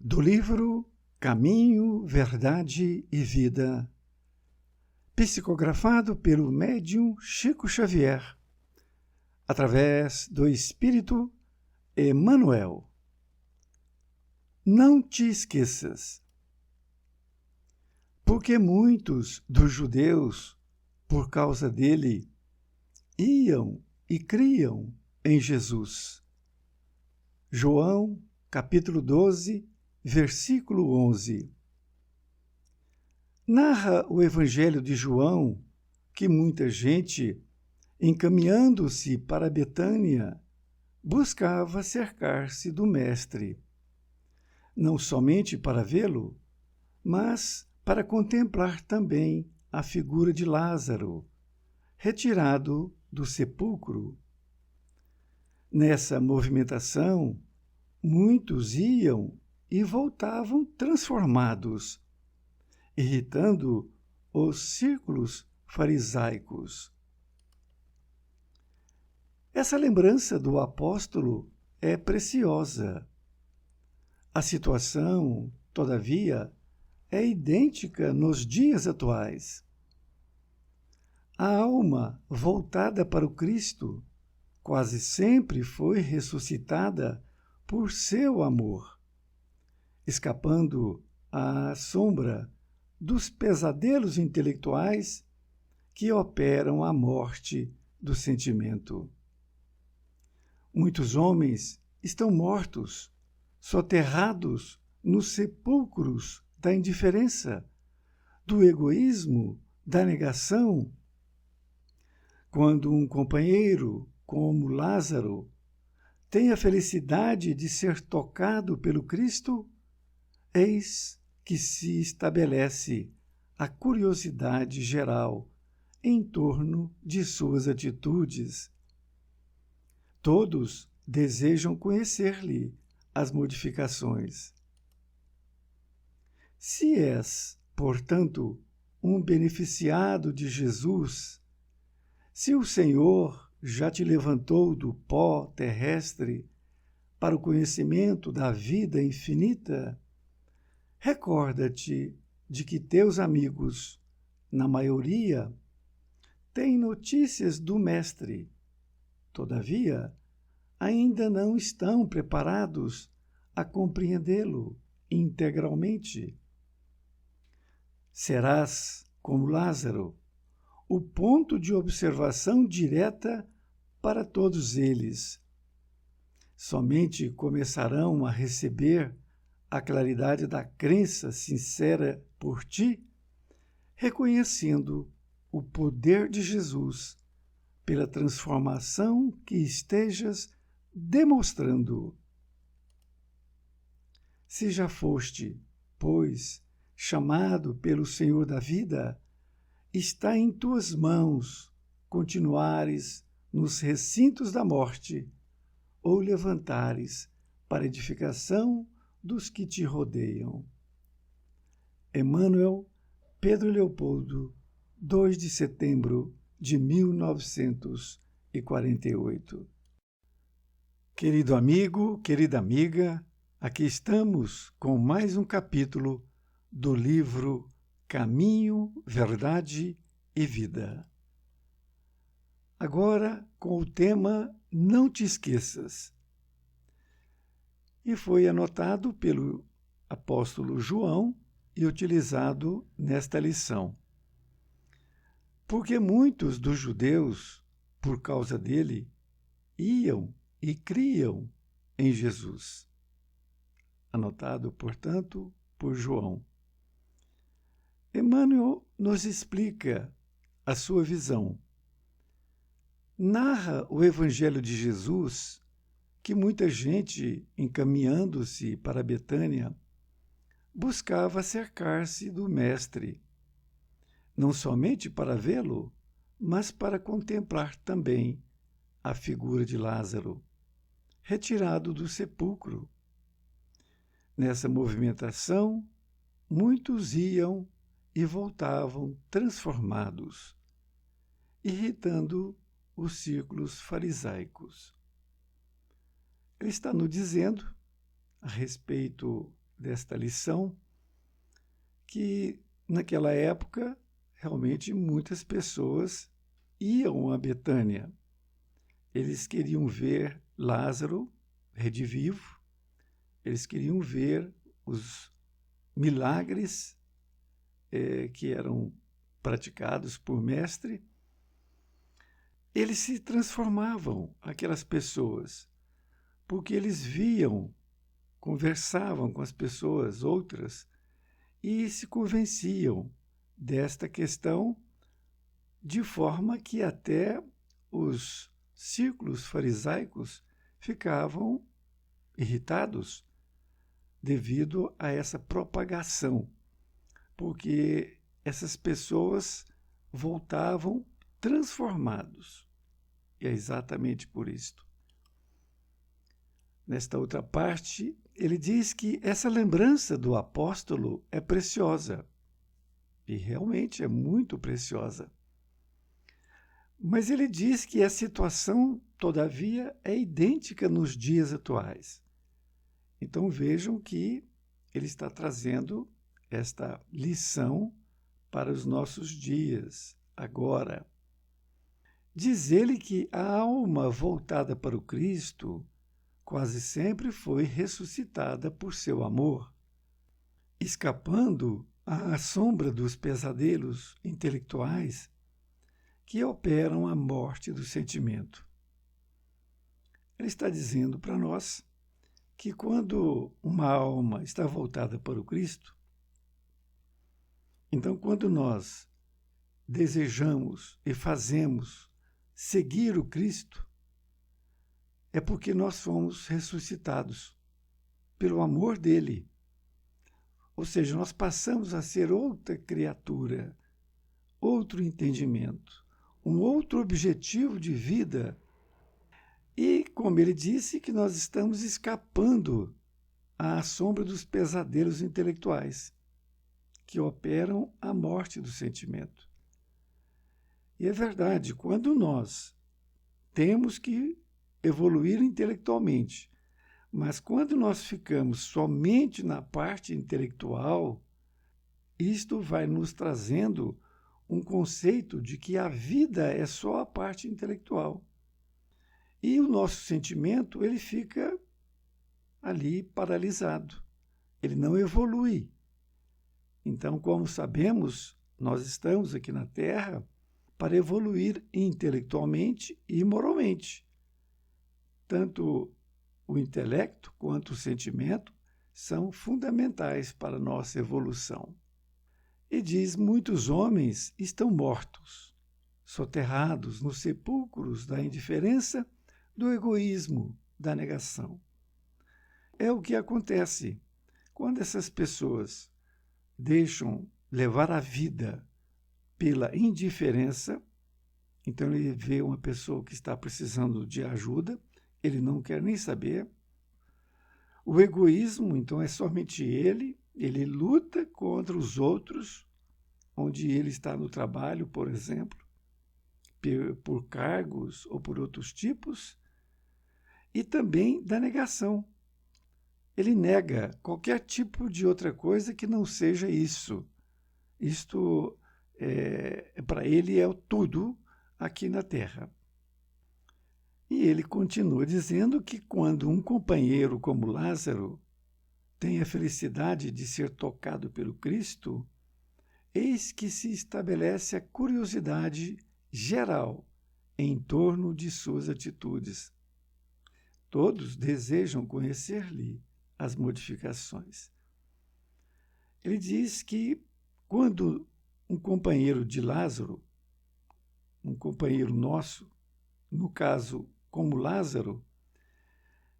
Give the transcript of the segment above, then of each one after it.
Do livro Caminho, Verdade e Vida, psicografado pelo médium Chico Xavier, através do Espírito Emmanuel. Não te esqueças, porque muitos dos judeus, por causa dele, iam e criam em Jesus. João, capítulo 12, versículo 11. Narra o Evangelho de João que muita gente, encaminhando-se para Betânia, buscava cercar-se do Mestre, não somente para vê-lo, mas para contemplar também a figura de Lázaro, retirado do sepulcro. Nessa movimentação, muitos iam e voltavam transformados, irritando os círculos farisaicos. Essa lembrança do apóstolo é preciosa. A situação, todavia, é idêntica nos dias atuais. A alma voltada para o Cristo quase sempre foi ressuscitada por seu amor, escapando à sombra dos pesadelos intelectuais que operam a morte do sentimento. Muitos homens estão mortos, soterrados nos sepulcros da indiferença, do egoísmo, da negação. Quando um companheiro, como Lázaro, tem a felicidade de ser tocado pelo Cristo, eis que se estabelece a curiosidade geral em torno de suas atitudes. Todos desejam conhecer-lhe as modificações. Se és, portanto, um beneficiado de Jesus, se o Senhor já te levantou do pó terrestre para o conhecimento da vida infinita, recorda-te de que teus amigos, na maioria, têm notícias do Mestre. Todavia, ainda não estão preparados a compreendê-lo integralmente. Serás, como Lázaro, o ponto de observação direta para todos eles. Somente começarão a receber a claridade da crença sincera por ti, reconhecendo o poder de Jesus pela transformação que estejas demonstrando. Se já foste, pois, chamado pelo Senhor da vida, está em tuas mãos continuares nos recintos da morte ou levantares para edificação dos que te rodeiam. Emmanuel, Pedro Leopoldo, 2 de setembro de 1948. Querido amigo, querida amiga, aqui estamos com mais um capítulo do livro Caminho, Verdade e Vida. Agora com o tema Não te esqueças. E foi anotado pelo apóstolo João e utilizado nesta lição. Porque muitos dos judeus, por causa dele, iam e criam em Jesus. Anotado, portanto, por João. Emmanuel nos explica a sua visão. Narra o Evangelho de Jesus que muita gente, encaminhando-se para Betânia, buscava cercar-se do Mestre, não somente para vê-lo, mas para contemplar também a figura de Lázaro, retirado do sepulcro. Nessa movimentação, muitos iam e voltavam transformados, irritando os círculos farisaicos. Ele está nos dizendo, a respeito desta lição que, naquela época, realmente muitas pessoas iam a Betânia. Eles queriam ver Lázaro redivivo, eles queriam ver os milagres que eram praticados por mestre. Eles se transformavam, aquelas pessoas, porque eles viam, conversavam com as pessoas, outras, e se convenciam desta questão, de forma que até os círculos farisaicos ficavam irritados devido a essa propagação, porque essas pessoas voltavam transformados. E é exatamente por isto. Nesta outra parte, ele diz que essa lembrança do apóstolo é preciosa. E realmente é muito preciosa. Mas ele diz que a situação, todavia, é idêntica nos dias atuais. Então vejam que ele está trazendo esta lição para os nossos dias, agora. Diz ele que a alma voltada para o Cristo quase sempre foi ressuscitada por seu amor, escapando à sombra dos pesadelos intelectuais que operam a morte do sentimento. Ele está dizendo para nós que quando uma alma está voltada para o Cristo, então quando nós desejamos e fazemos seguir o Cristo, é porque nós fomos ressuscitados pelo amor dele. Ou seja, nós passamos a ser outra criatura, outro entendimento, um outro objetivo de vida. E, como ele disse, que nós estamos escapando à sombra dos pesadelos intelectuais que operam a morte do sentimento. E é verdade, quando nós temos que evoluir intelectualmente, mas quando nós ficamos somente na parte intelectual, isto vai nos trazendo um conceito de que a vida é só a parte intelectual. E o nosso sentimento, ele fica ali paralisado. Ele não evolui. Então, como sabemos, nós estamos aqui na Terra para evoluir intelectualmente e moralmente. Tanto o intelecto quanto o sentimento são fundamentais para a nossa evolução. E diz: muitos homens estão mortos, soterrados nos sepulcros da indiferença, do egoísmo, da negação. É o que acontece quando essas pessoas deixam levar a vida pela indiferença. Então ele vê uma pessoa que está precisando de ajuda, ele não quer nem saber. O egoísmo, então, é somente ele luta contra os outros, onde ele está no trabalho, por exemplo, por cargos ou por outros tipos, e também da negação. Ele nega qualquer tipo de outra coisa que não seja isso. Isto, para ele, é o tudo aqui na Terra. E ele continua dizendo que quando um companheiro como Lázaro tem a felicidade de ser tocado pelo Cristo, eis que se estabelece a curiosidade geral em torno de suas atitudes. Todos desejam conhecer-lhe as modificações. Ele diz que quando um companheiro de Lázaro, um companheiro nosso, no caso como Lázaro,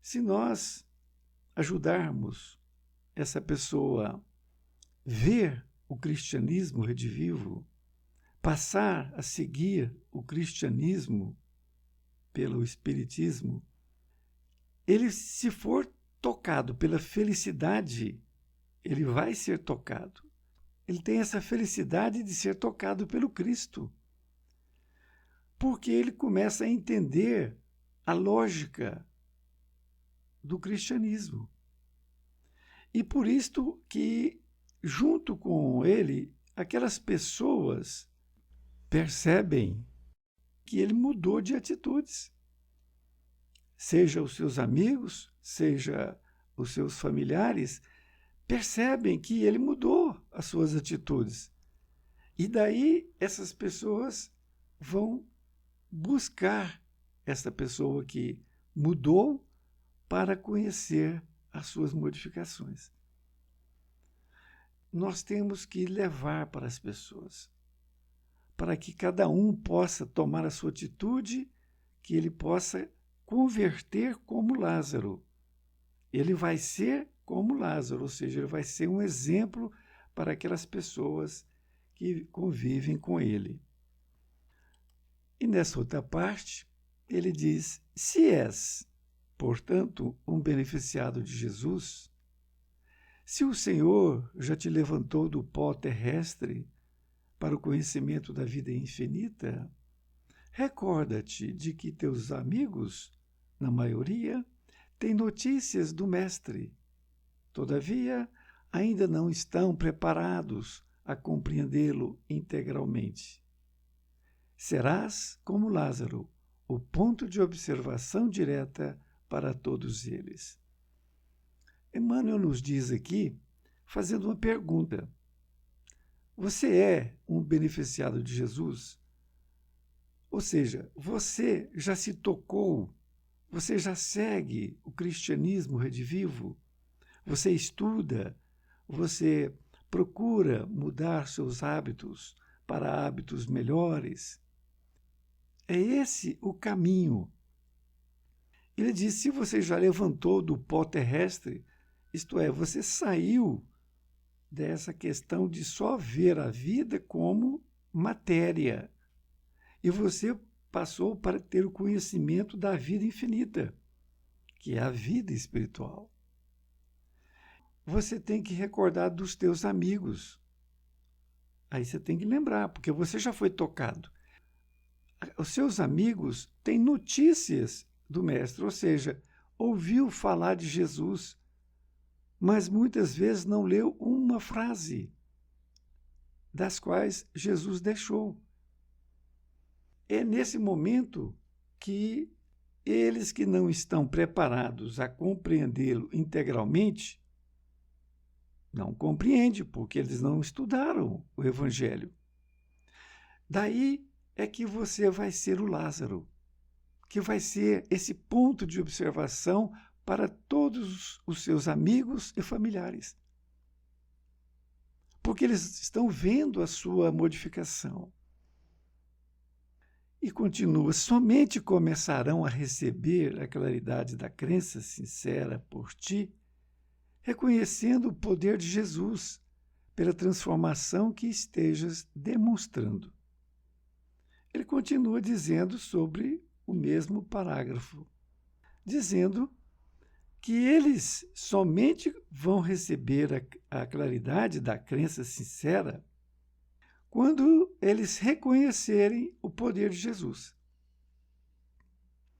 se nós ajudarmos essa pessoa a ver o cristianismo redivivo, passar a seguir o cristianismo pelo espiritismo, ele, se for tocado pela felicidade, ele vai ser tocado. Ele tem essa felicidade de ser tocado pelo Cristo, porque ele começa a entender a lógica do cristianismo. E por isto que, junto com ele, aquelas pessoas percebem que ele mudou de atitudes. Seja os seus amigos, seja os seus familiares, percebem que ele mudou as suas atitudes. E daí essas pessoas vão buscar essa pessoa que mudou para conhecer as suas modificações. Nós temos que levar para as pessoas, para que cada um possa tomar a sua atitude, que ele possa converter como Lázaro. Ele vai ser como Lázaro, ou seja, ele vai ser um exemplo para aquelas pessoas que convivem com ele. E nessa outra parte, ele diz: se és, portanto, um beneficiado de Jesus, se o Senhor já te levantou do pó terrestre para o conhecimento da vida infinita, recorda-te de que teus amigos, na maioria, têm notícias do Mestre. Todavia, ainda não estão preparados a compreendê-lo integralmente. Serás, como Lázaro, o ponto de observação direta para todos eles. Emmanuel nos diz aqui, fazendo uma pergunta: você é um beneficiado de Jesus? Ou seja, você já se tocou, você já segue o cristianismo redivivo, você estuda, você procura mudar seus hábitos para hábitos melhores. É esse o caminho. Ele diz: se você já levantou do pó terrestre, isto é, você saiu dessa questão de só ver a vida como matéria, e você passou para ter o conhecimento da vida infinita, que é a vida espiritual. Você tem que recordar dos teus amigos. Aí você tem que lembrar, porque você já foi tocado. Os seus amigos têm notícias do Mestre, ou seja, ouviu falar de Jesus, mas muitas vezes não leu uma frase das quais Jesus deixou. É nesse momento que eles que não estão preparados a compreendê-lo integralmente, não compreendem, porque eles não estudaram o Evangelho. Daí é que você vai ser o Lázaro, que vai ser esse ponto de observação para todos os seus amigos e familiares. Porque eles estão vendo a sua modificação. E continua: somente começarão a receber a claridade da crença sincera por ti, reconhecendo o poder de Jesus pela transformação que estejas demonstrando. Ele continua dizendo sobre o mesmo parágrafo, dizendo que eles somente vão receber a claridade da crença sincera quando eles reconhecerem o poder de Jesus.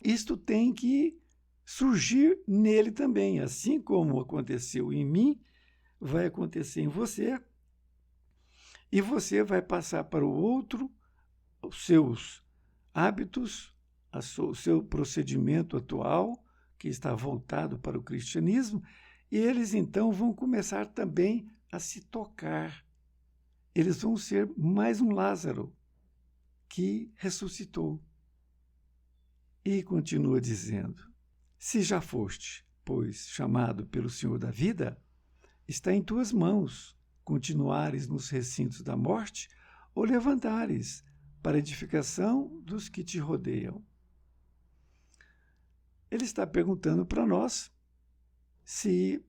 Isto tem que surgir nele também, assim como aconteceu em mim, vai acontecer em você, e você vai passar para o outro os seus hábitos, o seu procedimento atual, que está voltado para o cristianismo, e eles então vão começar também a se tocar. Eles vão ser mais um Lázaro que ressuscitou. E continua dizendo: se já foste, pois, chamado pelo Senhor da vida, está em tuas mãos continuares nos recintos da morte ou levantares para edificação dos que te rodeiam. Ele está perguntando para nós se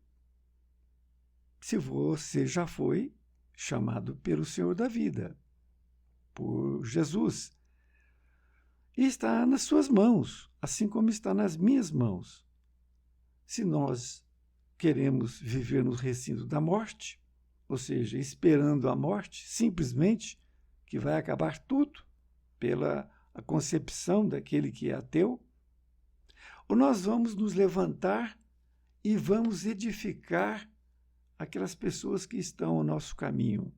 você já foi chamado pelo Senhor da vida, por Jesus. E está nas suas mãos, assim como está nas minhas mãos. Se nós queremos viver no recinto da morte, ou seja, esperando a morte, simplesmente, que vai acabar tudo pela a concepção daquele que é ateu, ou nós vamos nos levantar e vamos edificar aquelas pessoas que estão ao nosso caminho,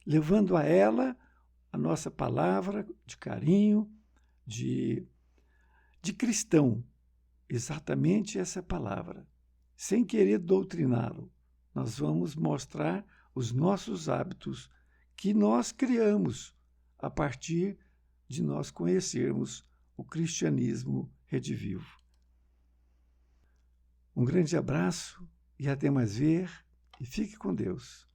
levando a ela a nossa palavra de carinho, de cristão, exatamente essa palavra. Sem querer doutriná-lo, nós vamos mostrar os nossos hábitos que nós criamos a partir de nós conhecermos o cristianismo redivivo. Um grande abraço e até mais ver, e fique com Deus.